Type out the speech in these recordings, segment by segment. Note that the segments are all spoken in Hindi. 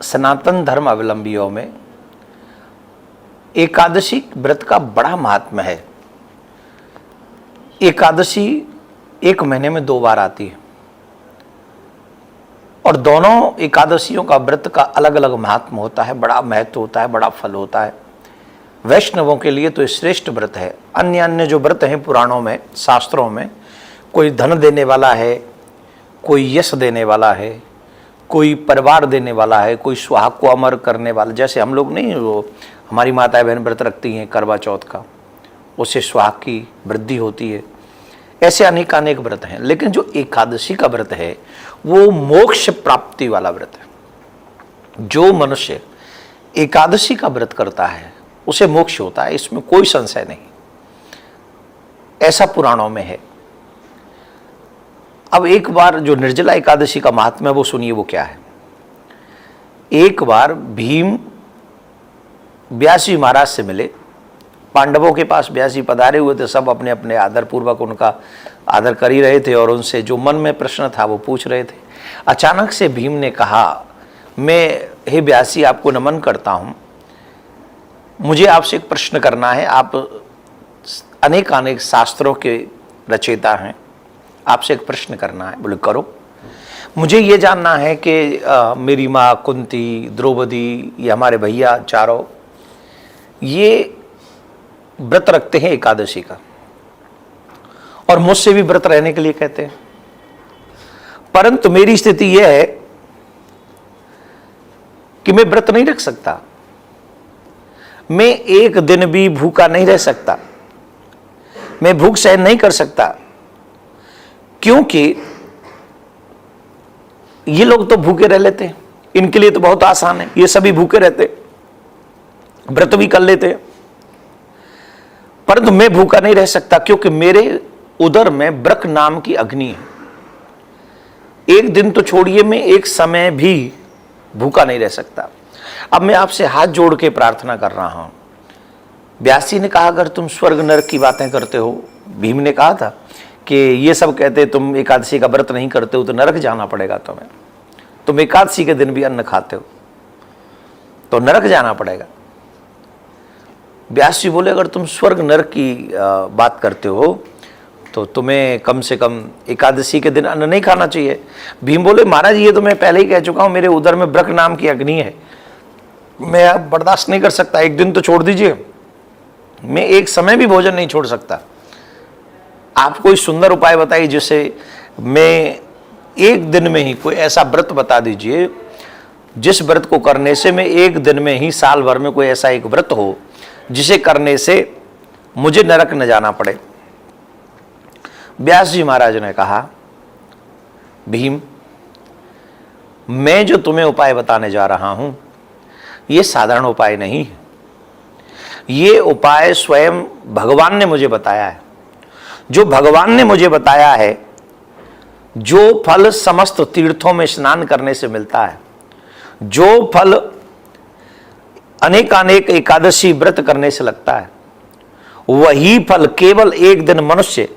सनातन धर्म अवलंबियों में एकादशी व्रत का बड़ा महात्म्य है। एकादशी एक महीने में 2 बार आती है और दोनों एकादशियों का व्रत का अलग अलग महात्म्य होता है, बड़ा महत्व होता है, बड़ा फल होता है। वैष्णवों के लिए तो ये श्रेष्ठ व्रत है। अन्य अन्य जो व्रत हैं पुराणों में, शास्त्रों में, कोई धन देने वाला है, कोई यश देने वाला है, कोई परिवार देने वाला है, कोई सुहाग को अमर करने वाला, जैसे हम लोग नहीं, वो हमारी माताएं बहन व्रत रखती हैं करवा चौथ का, उससे सुहाग की वृद्धि होती है। ऐसे अनेक व्रत हैं, लेकिन जो एकादशी का व्रत है वो मोक्ष प्राप्ति वाला व्रत है। जो मनुष्य एकादशी का व्रत करता है उसे मोक्ष होता है, इसमें कोई संशय नहीं, ऐसा पुराणों में है। अब एक बार जो निर्जला एकादशी का महात्म्य है वो सुनिए, वो क्या है। एक बार भीम व्यास जी महाराज से मिले, पांडवों के पास व्यास जी पधारे हुए थे, सब अपने अपने आदर पूर्वक उनका आदर कर ही रहे थे और उनसे जो मन में प्रश्न था वो पूछ रहे थे। अचानक से भीम ने कहा, मैं हे व्यास जी आपको नमन करता हूँ, मुझे आपसे एक प्रश्न करना है। आप अनेक शास्त्रों के रचयिता हैं, आपसे एक प्रश्न करना है। बोले करो। मुझे ये जानना है कि मेरी माँ कुंती, द्रौपदी, ये हमारे भैया चारों, ये व्रत रखते हैं एकादशी का और मुझसे भी व्रत रहने के लिए कहते हैं, परंतु मेरी स्थिति यह है कि मैं व्रत नहीं रख सकता, मैं एक दिन भी भूखा नहीं रह सकता, मैं भूख सहन नहीं कर सकता, क्योंकि ये लोग तो भूखे रह लेते हैं, इनके लिए तो बहुत आसान है, ये सभी भूखे रहते, व्रत भी कर लेते हैं, परंतु मैं भूखा नहीं रह सकता क्योंकि मेरे उदर में ब्रक नाम की अग्नि है। एक दिन तो छोड़िए, मैं एक समय भी भूखा नहीं रह सकता। अब मैं आपसे हाथ जोड़ के प्रार्थना कर रहा हूं। व्यास जी ने कहा, अगर तुम स्वर्ग नरक की बातें करते हो, भीम ने कहा था कि ये सब कहते तुम एकादशी का व्रत नहीं करते हो तो नरक जाना पड़ेगा तुम्हें, तुम एकादशी के दिन भी अन्न खाते हो तो नरक जाना पड़ेगा। व्यास जी बोले, अगर तुम स्वर्ग नरक की बात करते हो तो तुम्हें कम से कम एकादशी के दिन अन्न नहीं खाना चाहिए। भीम बोले, महाराज ये तो मैं पहले ही कह चुका हूं, मेरे उदर में ब्रक नाम की अग्नि है, मैं अब बर्दाश्त नहीं कर सकता, एक दिन तो छोड़ दीजिए, मैं एक समय भी भोजन नहीं छोड़ सकता। आप कोई सुंदर उपाय बताइए जिससे मैं एक दिन में ही, कोई ऐसा व्रत बता दीजिए जिस व्रत को करने से मैं एक दिन में ही, साल भर में कोई ऐसा एक व्रत हो जिसे करने से मुझे नरक न जाना पड़े। व्यास जी महाराज ने कहा, भीम मैं जो तुम्हें उपाय बताने जा रहा हूं यह साधारण उपाय नहीं है, ये उपाय स्वयं भगवान ने मुझे बताया है। जो भगवान ने मुझे बताया है, जो फल समस्त तीर्थों में स्नान करने से मिलता है, जो फल अनेक एकादशी व्रत करने से लगता है, वही फल केवल एक दिन मनुष्य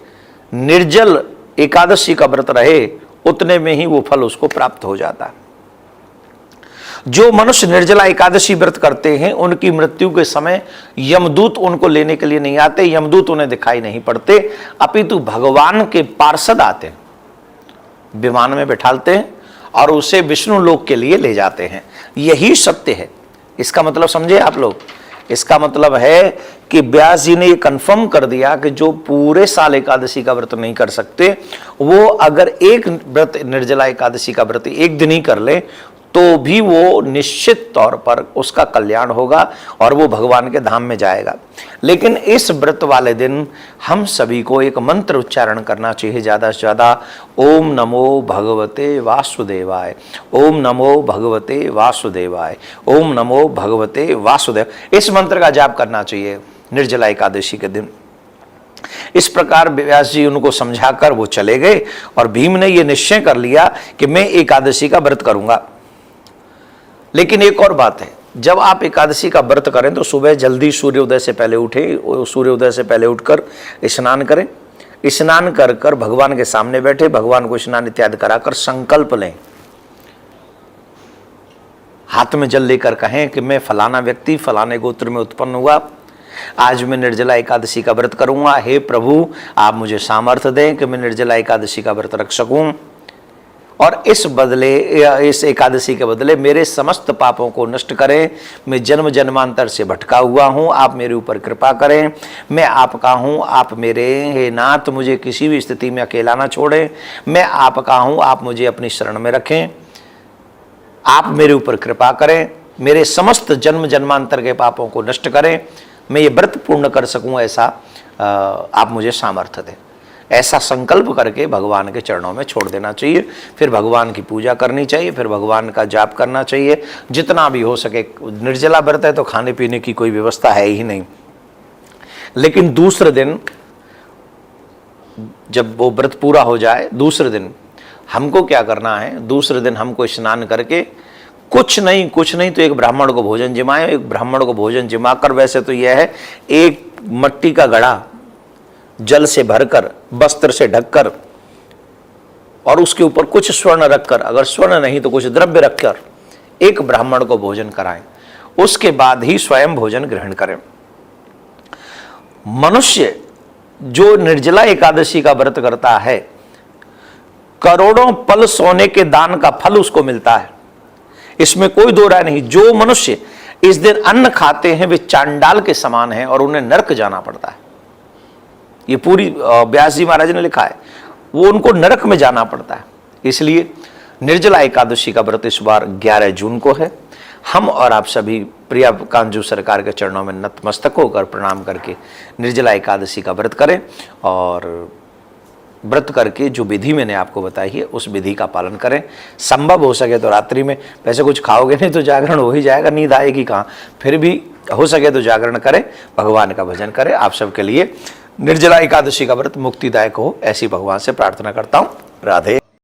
निर्जल एकादशी का व्रत रहे उतने में ही वो फल उसको प्राप्त हो जाता है। जो मनुष्य निर्जला एकादशी व्रत करते हैं उनकी मृत्यु के समय यमदूत उनको लेने के लिए नहीं आते, यमदूत उन्हें दिखाई नहीं पड़ते, अपितु भगवान के पार्षद आते हैं, विमान में बैठालते हैं और उसे विष्णु लोक के लिए ले जाते हैं। यही सत्य है। इसका मतलब समझे आप लोग, इसका मतलब है कि व्यास जी ने ये कन्फर्म कर दिया कि जो पूरे साल एकादशी का व्रत नहीं कर सकते, वो अगर एक व्रत निर्जला एकादशी का व्रत एक दिन ही कर ले तो भी वो निश्चित तौर पर उसका कल्याण होगा और वो भगवान के धाम में जाएगा। लेकिन इस व्रत वाले दिन हम सभी को एक मंत्र उच्चारण करना चाहिए ज़्यादा से ज़्यादा, ओम नमो भगवते वासुदेवाय, ओम नमो भगवते वासुदेवाय, ओम नमो भगवते वासुदेव। इस मंत्र का जाप करना चाहिए निर्जला एकादशी के दिन। इस प्रकार व्यास जी उनको समझाकर वो चले गए और भीम ने ये निश्चय कर लिया कि मैं एकादशी का व्रत करूंगा। लेकिन एक और बात है, जब आप एकादशी का व्रत करें तो सुबह जल्दी सूर्योदय से पहले उठें, सूर्योदय से पहले उठकर स्नान करें, स्नान कर कर भगवान के सामने बैठे, भगवान को स्नान इत्यादि कराकर संकल्प लें हाथ में जल लेकर कहें कि मैं फलाना व्यक्ति फलाने गोत्र में उत्पन्न हुआ, आज मैं निर्जला एकादशी का व्रत करूंगा, हे प्रभु आप मुझे सामर्थ्य दें कि मैं निर्जला एकादशी का व्रत रख सकूं, और इस एकादशी के बदले मेरे समस्त पापों को नष्ट करें। मैं जन्म जन्मांतर से भटका हुआ हूँ, आप मेरे ऊपर कृपा करें, मैं आपका हूँ, आप मेरे हे नाथ मुझे किसी भी स्थिति में अकेला ना छोड़ें, मैं आपका हूँ, आप मुझे अपनी शरण में रखें, आप मेरे ऊपर कृपा करें, मेरे समस्त जन्म जन्मांतर के पापों को नष्ट करें, मैं ये व्रत पूर्ण कर सकूँ, ऐसा आप मुझे सामर्थ्य दें। ऐसा संकल्प करके भगवान के चरणों में छोड़ देना चाहिए। फिर भगवान की पूजा करनी चाहिए, फिर भगवान का जाप करना चाहिए जितना भी हो सके। निर्जला व्रत है तो खाने पीने की कोई व्यवस्था है ही नहीं, लेकिन दूसरे दिन जब वो व्रत पूरा हो जाए, दूसरे दिन हमको क्या करना है, दूसरे दिन हमको स्नान करके कुछ नहीं तो एक ब्राह्मण को भोजन जिमाए। एक ब्राह्मण को भोजन जिमाकर, वैसे तो यह है एक मट्टी का घड़ा जल से भरकर, वस्त्र से ढककर, और उसके ऊपर कुछ स्वर्ण रखकर, अगर स्वर्ण नहीं तो कुछ द्रव्य रखकर एक ब्राह्मण को भोजन कराएं, उसके बाद ही स्वयं भोजन ग्रहण करें। मनुष्य जो निर्जला एकादशी का व्रत करता है, करोड़ों पल सोने के दान का फल उसको मिलता है, इसमें कोई दो राय नहीं। जो मनुष्य इस दिन अन्न खाते हैं वे चांडाल के समान हैं और उन्हें नरक जाना पड़ता है। ये पूरी व्यास जी महाराज ने लिखा है, वो उनको नरक में जाना पड़ता है। इसलिए निर्जला एकादशी का व्रत इस बार 11 जून को है। हम और आप सभी प्रिया कांजू सरकार के चरणों में नतमस्तक होकर प्रणाम करके निर्जला एकादशी का व्रत करें, और व्रत करके जो विधि मैंने आपको बताई है उस विधि का पालन करें। संभव हो सके तो रात्रि में, वैसे कुछ खाओगे नहीं तो जागरण हो ही जाएगा, नींद आएगी कहाँ, फिर भी हो सके तो जागरण करें, भगवान का भजन करें। आप सबके लिए निर्जला एकादशी का व्रत मुक्तिदायक हो, ऐसी भगवान से प्रार्थना करता हूँ। राधे।